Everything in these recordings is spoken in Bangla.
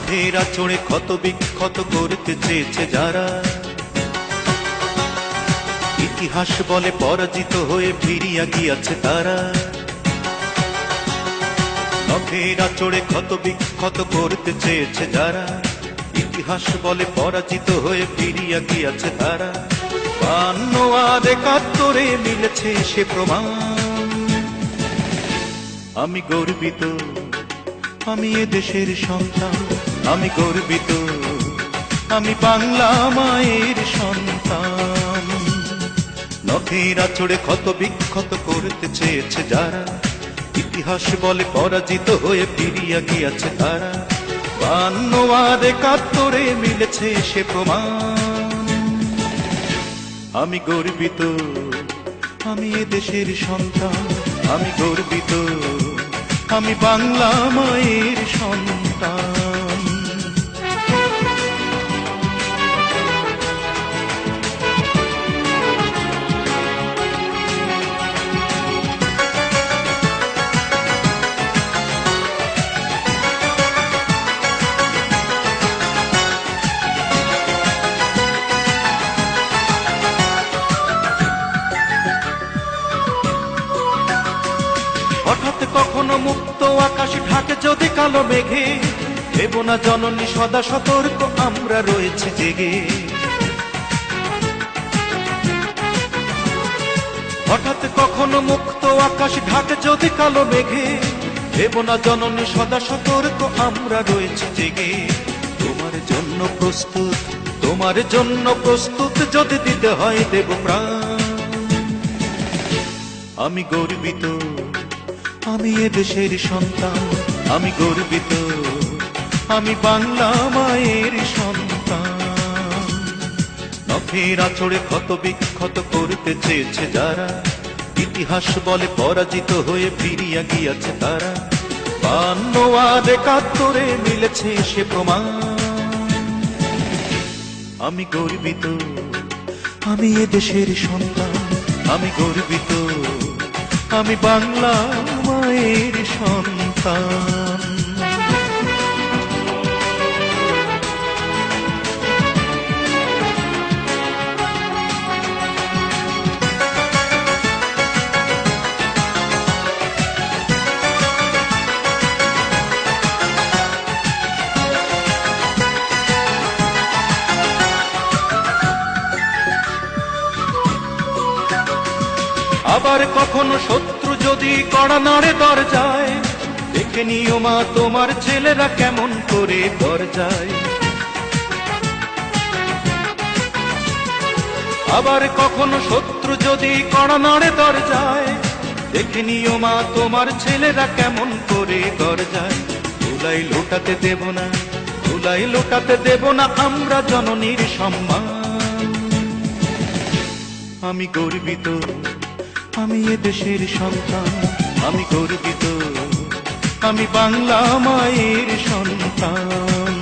নখের আঁচড়ে ক্ষত বিক্ষত করতে চেয়েছে যারা, ইতিহাস বলে পরাজিত হয়ে ফিরিয়া গিয়াছে তারা। নখের আঁচড়ে ক্ষত বিক্ষত করতে চেয়েছে যারা, ইতিহাস বলে পরাজিত হয়ে ফিরিয়া গিয়াছে তারা। 52 আর 71 মিলেছে সে প্রমাণ। আমি গর্বিত, আমি এ দেশের সন্তান। আমি গর্বিত, আমি বাংলা মায়ের সন্তান। নখের আঁচড়ে ক্ষত বিক্ষত করতে চেয়েছে যারা, ইতিহাস বলে পরাজিত হয়ে ফিরিয়া গিয়াছে তারা। 52 আর 71 মিলেছে সে প্রমাণ। আমি গর্বিত, আমি এ দেশের সন্তান। আমি গর্বিত, আমি বাংলা মায়ের সন্তান। হঠাৎ কখনো মুক্ত আকাশ ঢাকে যদি কালো মেঘে, দেব না জননী সদা সতর্ক, আমরা রয়েছে জেগে। হঠাৎ কখনো মুক্ত আকাশ ঢাকে যদি কালো মেঘে, দেব না জননী সদা সতর্ক, আমরা রয়েছে জেগে। তোমার জন্য প্রস্তুত, তোমার জন্য প্রস্তুত, যদি দিতে হয় দেব প্রাণ। আমি গর্বিত, আমি এ দেশের সন্তান। আমি গর্বিত, আমি বাংলা মায়ের সন্তান। নখের আঁচড়ে ক্ষত বিক্ষত করতে চেয়েছে যারা, ইতিহাস বলে পরাজিত হয়ে ফিরিয়া গিয়াছে তারা। 52 আর 71 মিলেছে সে প্রমাণ। আমি গর্বিত, আমি এ দেশের সন্তান। আমি গর্বিত, আমি বাংলা মায়ের সন্তান। আবার কখনো শত্রু যদি কড়া নাড়ে দরজায়, দেখে নিও মা তোমার ছেলেরা কেমন করে দরজায়। আবার কখনো শত্রু যদি কড়া নাড়ে দরজায়, দেখে নিও মা তোমার ছেলেরা কেমন করে দরজায়। ধুলাই লোটাতে দেব না, ধুলাই লোটাতে দেব না আমরা জননীর সম্মান। আমি গর্বিত, আমি এ দেশের সন্তান। আমি গর্বিত, আমি বাংলা মায়ের সন্তান।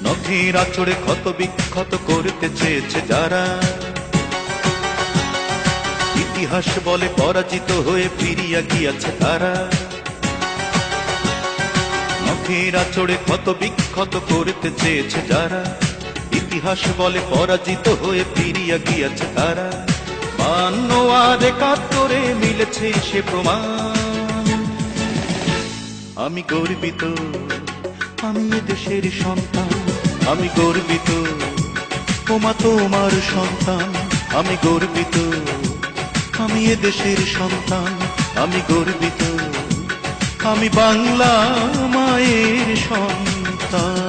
নখের আঁচড়ে ক্ষত বিক্ষত করতে চেয়েছে যারা, ইতিহাস বলে পরাজিত হয়ে ফিরিয়া গিয়াছে তারা। নখের আঁচড়ে ক্ষত বিক্ষত করতে চেয়েছে যারা, ইতিহাস বলে পরাজিত হয়ে ফিরিয়া গিয়াছে তারা। 52 আর 71 মিলেছে সে প্রমাণ। আমি গর্বিত, আমি এ দেশের সন্তান। আমি গর্বিত, ওমা তোমার সন্তান। আমি গর্বিত, আমি এ দেশের সন্তান। আমি গর্বিত, আমি বাংলা মায়ের সন্তান।